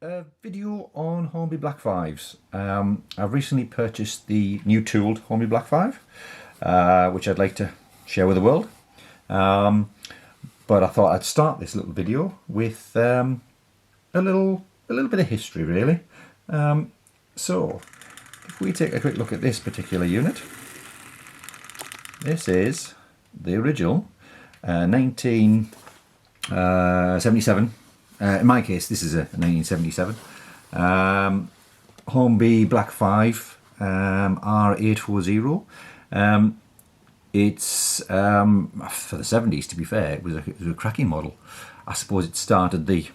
A video on Hornby Black 5s. I've recently purchased the new tooled Hornby Black 5, which I'd like to share with the world. But I thought I'd start this little video with a little bit of history, really. So, if we take a quick look at this particular unit, this is the original 1977. In my case, this is a 1977 Hornby Black 5 R30224. It's for the 70s, to be fair. It was a cracking model. I suppose it started the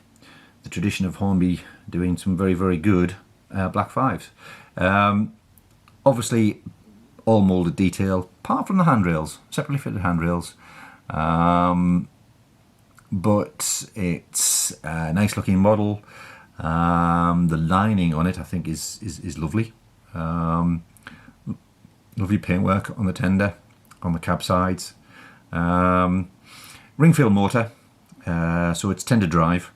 tradition of Hornby doing some very good Black 5s. Obviously, all moulded detail, apart from the handrails, separately fitted handrails. But it's a nice looking model. The lining on it, I think, is lovely. Lovely paintwork on the tender, on the cab sides. Ring-filled motor, so it's tender drive,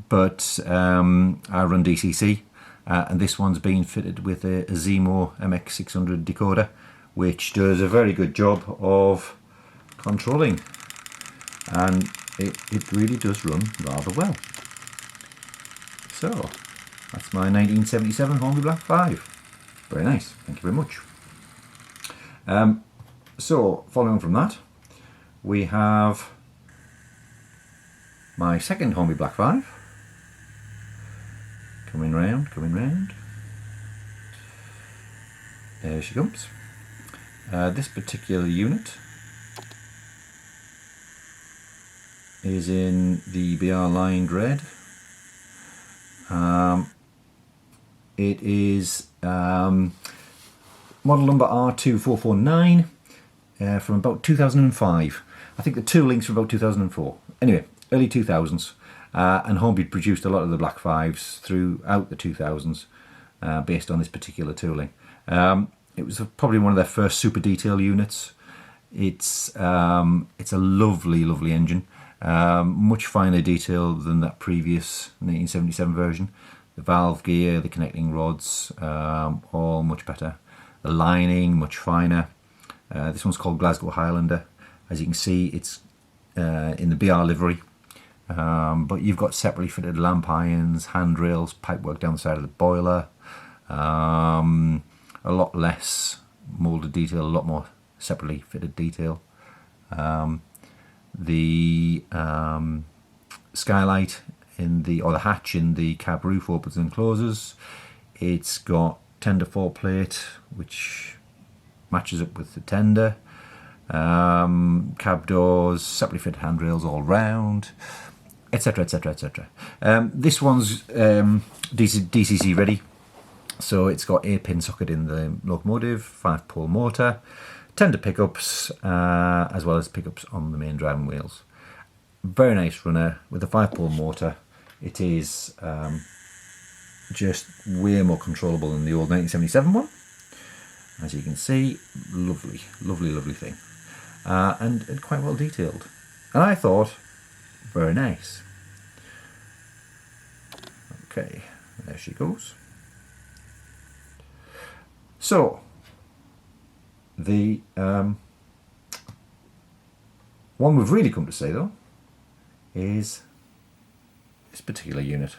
but I run DCC, and this one's been fitted with a Zemo MX600 decoder, which does a very good job of controlling, and it really does run rather well. So that's my 1977 Hornby Black 5. Very nice, thank you very much. So following on from that, we have my second Hornby Black 5. Coming round. There she comes. This particular unit is in the BR lined red. It is model number R30224 from about 2005. I think the two links from about 2004. Anyway, early 2000s. And Hornby produced a lot of the Black 5s throughout the 2000s based on this particular tooling. It was probably one of their first super detail units. It's a lovely engine. Much finer detail than that previous 1977 version. The valve gear, the connecting rods, all much better. The lining, much finer. This one's called Glasgow Highlander. As you can see, it's in the BR livery. But you've got separately fitted lamp irons, handrails, pipework down the side of the boiler. A lot less moulded detail, a lot more separately fitted detail. The skylight or the hatch in the cab roof opens and closes. It's got tender foreplate, which matches up with the tender. Cab doors, separately fitted handrails all round, etc, etc. This one's DCC ready, so it's got a pin socket in the locomotive, 5-pole motor, tender pickups, as well as pickups on the main driving wheels. Very nice runner with a 5-pole motor. It is just way more controllable than the old 1977 one. As you can see, lovely thing, and quite well detailed. And I thought, very nice. Okay, there she goes. So, the one we've really come to say, though, is this particular unit.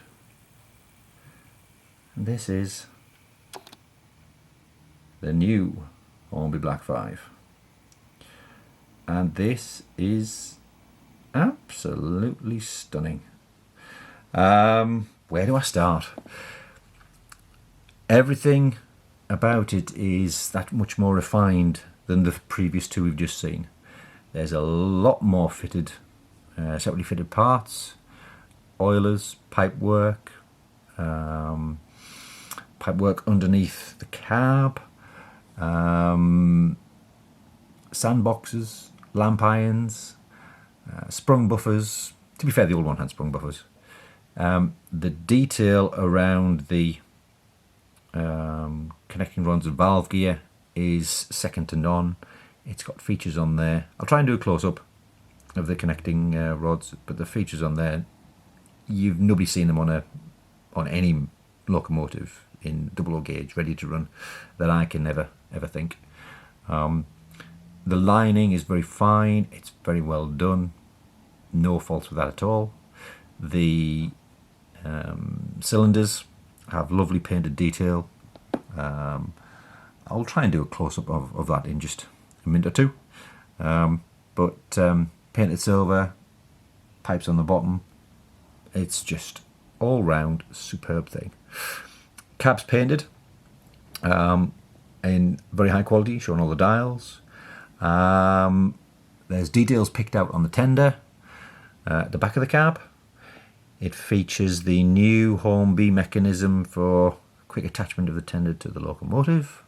And this is the new Hornby Black 5. And this is absolutely stunning. Where do I start? Everything about it is that much more refined than the previous two we've just seen. There's a lot more fitted, separately fitted parts, oilers, pipework, underneath the cab, sandboxes, lamp irons, sprung buffers. To be fair, the old one had sprung buffers. The detail around the connecting rods and valve gear is second to none. It's got features on there. I'll try and do a close-up of the connecting rods, but the features on there, nobody's seen them on on any locomotive in double O gauge ready to run that I can ever think. The lining is very fine, it's very well done, no faults with that at all. The cylinders have lovely painted detail. I'll try and do a close-up of that in just a minute or two. But painted silver, pipes on the bottom, it's just all round superb thing. Cab's painted in very high quality, showing all the dials. There's details picked out on the tender at the back of the cab. It features the new Hornby mechanism for quick attachment of the tender to the locomotive.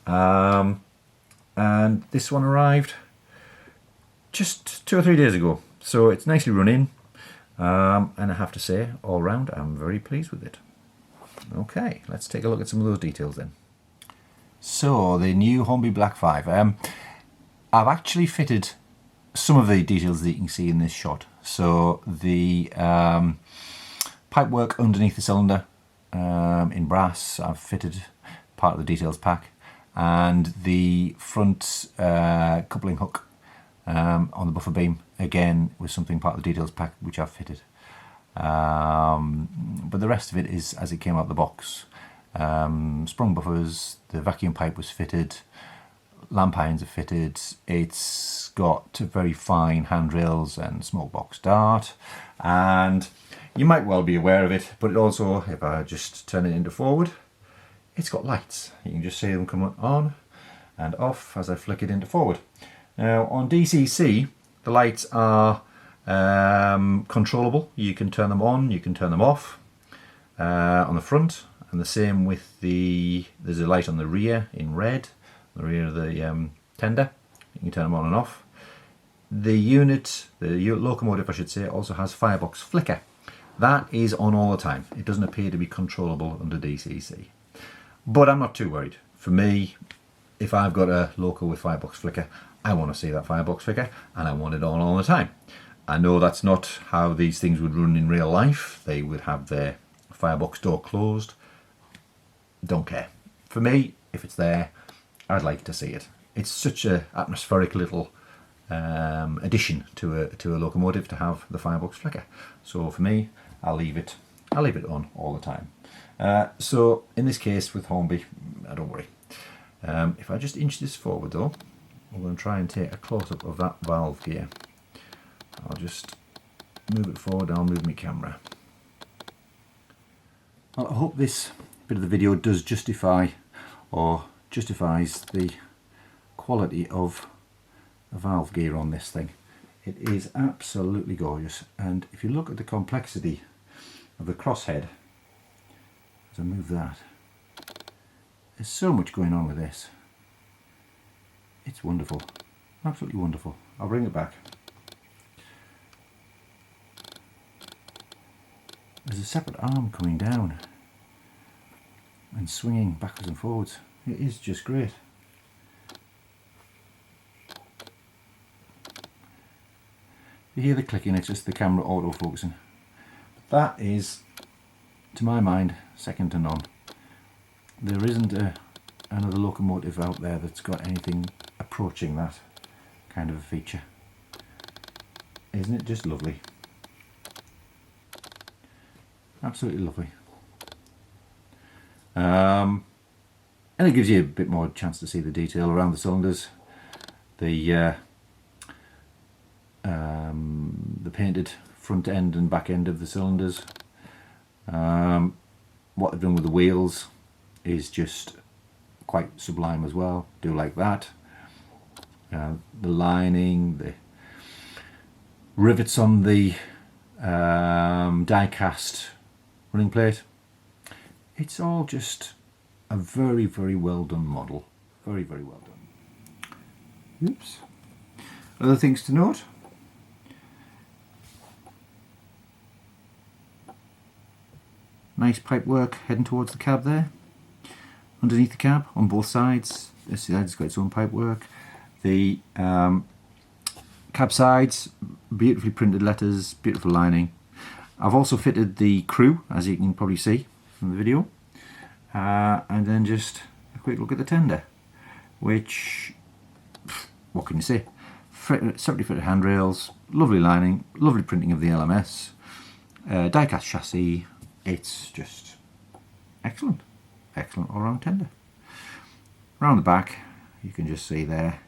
And this one arrived just 2 or 3 days ago, so it's nicely run in, and I have to say, all round, I'm very pleased with it. Okay, let's take a look at some of those details then. So, the new Hornby Black 5. I've actually fitted some of the details that you can see in this shot. So, the pipework underneath the cylinder in brass, I've fitted part of the details pack, and the front coupling hook on the buffer beam, again, was something part of the details pack which I've fitted. But the rest of it is as it came out of the box. Sprung buffers, the vacuum pipe was fitted, lamp irons are fitted, it's got very fine handrails and small box dart, and you might well be aware of it, but it also, if I just turn it into forward, it's got lights. You can just see them come on and off as I flick it into forward. Now on DCC, the lights are controllable. You can turn them on, you can turn them off on the front, and the same with there's a light on the rear in red, the rear of the tender. You can turn them on and off. The unit, the locomotive I should say, also has firebox flicker. That is on all the time. It doesn't appear to be controllable under DCC. But I'm not too worried. For me, if I've got a loco with firebox flicker, I want to see that firebox flicker, and I want it on all the time. I know that's not how these things would run in real life. They would have their firebox door closed. Don't care. For me, if it's there, I'd like to see it. It's such an atmospheric little addition to a locomotive to have the firebox flicker. So for me, I'll leave it on all the time. So in this case with Hornby, don't worry. If I just inch this forward though, I'm going to try and take a close-up of that valve gear. I'll just move it forward and I'll move my camera. Well, I hope this bit of the video does justifies the quality of the valve gear on this thing. It is absolutely gorgeous, and if you look at the complexity of the crosshead, as I move that, there's so much going on with this. It's wonderful, absolutely wonderful. I'll bring it back. There's a separate arm coming down and swinging backwards and forwards. It is just great. You hear the clicking, it's just the camera auto-focusing. That is, to my mind, second to none. There isn't another locomotive out there that's got anything approaching that kind of a feature. Isn't it just lovely? Absolutely lovely. And it gives you a bit more chance to see the detail around the cylinders. The painted front end and back end of the cylinders. What they've done with the wheels is just quite sublime as well. Do like that. The lining, the rivets on the die-cast running plate. It's all just a very, very well done model. Very, very well done. Oops. Other things to note. Nice pipe work heading towards the cab there. Underneath the cab on both sides. This side's got its own pipe work. The cab sides, beautifully printed letters, beautiful lining. I've also fitted the crew, as you can probably see from the video, and then just a quick look at the tender, which, what can you say, separately fitted handrails, lovely lining, lovely printing of the LMS, die-cast chassis. It's just excellent, excellent all-round tender. Around the back, you can just see there,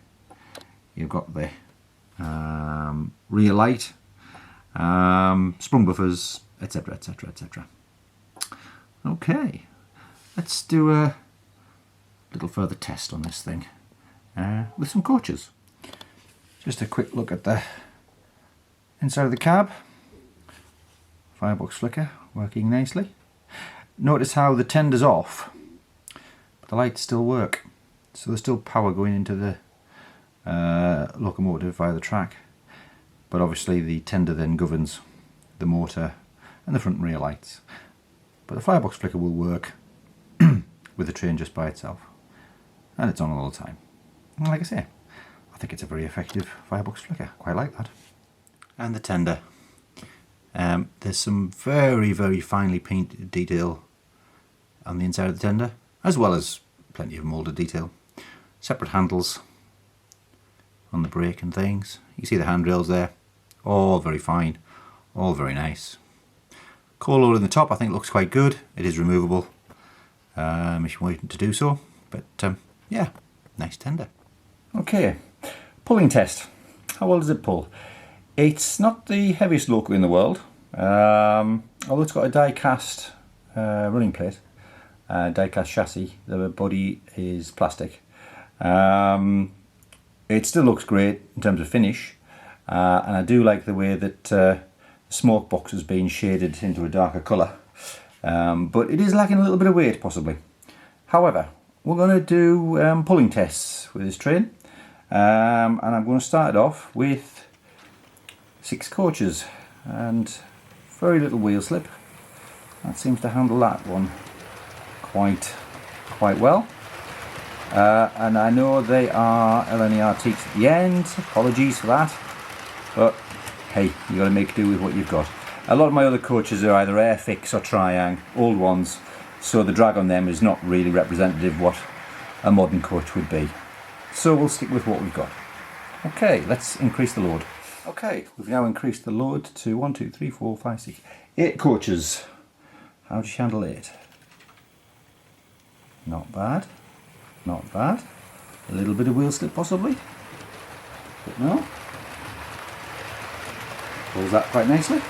you've got the rear light, sprung buffers, etc, etc, etc. Okay, let's do a little further test on this thing with some coaches. Just a quick look at the inside of the cab. Firebox flicker working nicely. Notice how the tender's off, but the lights still work, so there's still power going into the locomotive via the track, but obviously the tender then governs the motor and the front and rear lights. But the firebox flicker will work with the train just by itself, and it's on all the time. And like I say, I think it's a very effective firebox flicker. Quite like that. And the tender. There's some very, very finely painted detail on the inside of the tender, as well as plenty of moulded detail. Separate handles on the brake and things. You see the handrails there, all very fine, all very nice. Coal load in the top I think looks quite good. It is removable if you're waiting to do so, but yeah, nice tender. Okay, pulling test. How well does it pull? It's not the heaviest loco in the world, although it's got a die-cast running plate, die-cast chassis. The body is plastic. It still looks great in terms of finish, and I do like the way that the smoke box has been shaded into a darker colour, but it is lacking a little bit of weight possibly. However, we're going to do pulling tests with this train, and I'm going to start it off with 6 coaches and very little wheel slip. That seems to handle that one quite well. And I know they are LNER teaks at the end, apologies for that, but hey, you got to make do with what you've got. A lot of my other coaches are either Airfix or Triang, old ones, so the drag on them is not really representative of what a modern coach would be. So we'll stick with what we've got. Okay, let's increase the load. Okay, we've now increased the load to 1, 2, 3, 4, 5, 6, 8 coaches. How do you handle 8? Not bad. Not bad. A little bit of wheel slip possibly, but no. Pulls that quite nicely.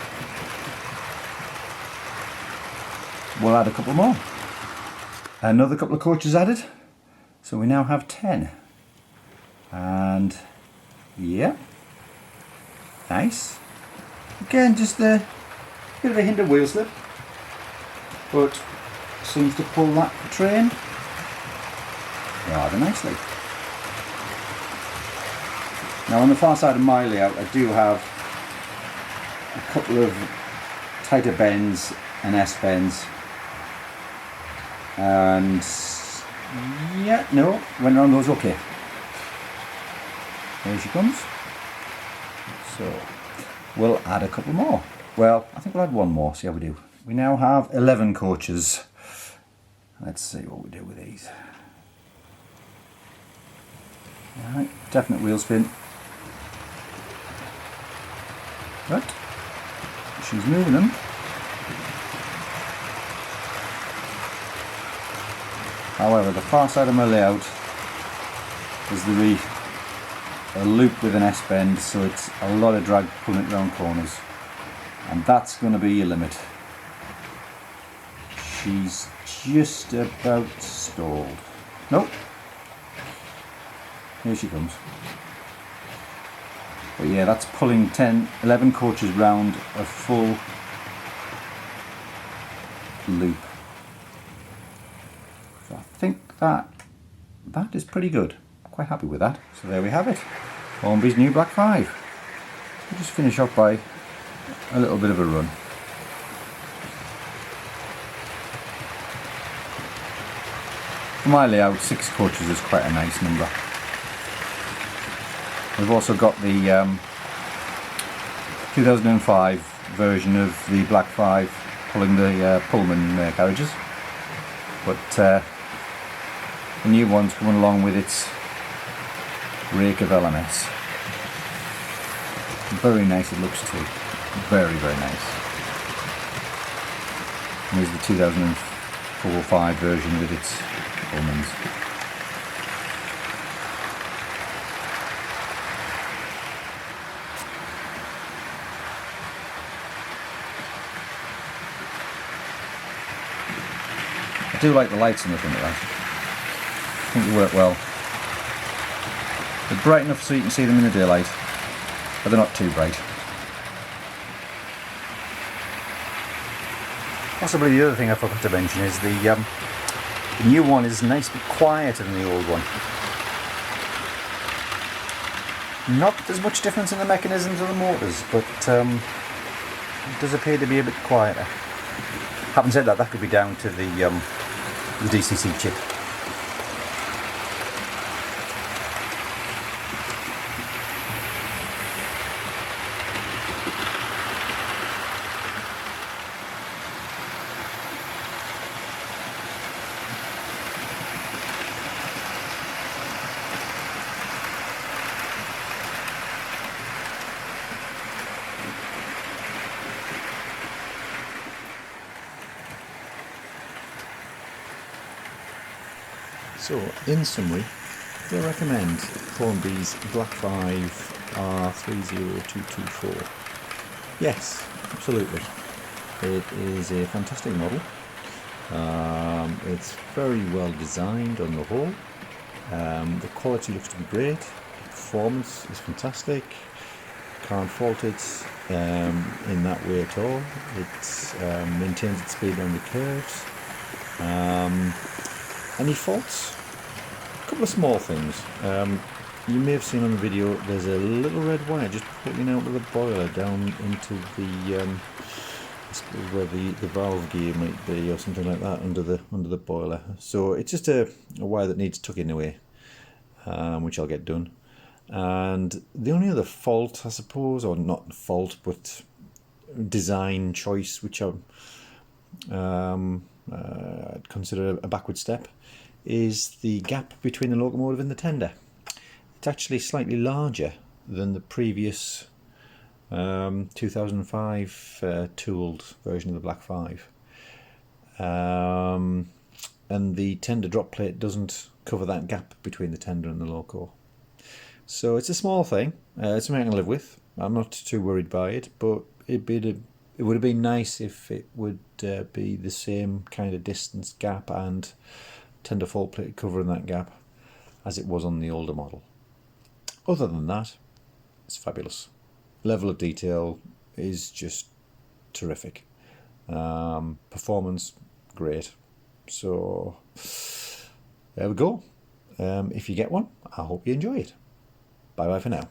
We'll add a couple more. Another couple of coaches added, so we now have 10. And yeah, nice. Again, just a bit of a hint of wheel slip, but seems to pull that train rather nicely. Now on the far side of my layout I do have a couple of tighter bends and S-bends, and yeah, no, went around those okay. There she comes. So we'll add a couple more. Well, I think we'll add one more, see how we do. We now have 11 coaches. Let's see what we do with these. Alright, definite wheel spin. But she's moving them. However, the far side of my layout is a loop with an S-bend, so it's a lot of drag pulling it around corners. And that's going to be your limit. She's just about stalled. Nope. Here she comes. But yeah, that's pulling 10, 11 coaches round a full loop. So I think that is pretty good. Quite happy with that. So there we have it. Hornby's new Black 5. We'll just finish off by a little bit of a run. For my layout, 6 coaches is quite a nice number. We've also got the 2005 version of the Black 5 pulling the Pullman carriages, but the new one's coming along with its rake of LMS. Very nice it looks too, very nice. And here's the 2004-05 version with its Pullmans. I do like the lights in the front of that. I think they work well. They're bright enough so you can see them in the daylight, but they're not too bright. Possibly the other thing I forgot to mention is the new one is a nice bit quieter than the old one. Not that there's much difference in the mechanisms of the motors, but it does appear to be a bit quieter. Having said that, that could be down to the DCC chip. So, in summary, do I recommend Hornby's Black 5 R30224? Yes, absolutely. It is a fantastic model. It's very well designed on the whole. The quality looks to be great. The performance is fantastic. Can't fault it in that way at all. It maintains its speed on the curves. Any faults? A couple of small things. You may have seen on the video there's a little red wire just poking out of the boiler down into the where the valve gear might be or something like that under the boiler. So it's just a wire that needs tucking away, which I'll get done. And the only other fault, I suppose, or not fault, but design choice, which I'd consider a backward step, is the gap between the locomotive and the tender. It's actually slightly larger than the previous 2005 tooled version of the Black 5. And the tender drop plate doesn't cover that gap between the tender and the loco. So it's a small thing, it's something I can live with. I'm not too worried by it, but it would have been nice if it would be the same kind of distance gap and tender fault plate covering that gap as it was on the older model. Other than that, it's fabulous. Level of detail is just terrific. Performance, great. So there we go. If you get one, I hope you enjoy it. Bye bye for now.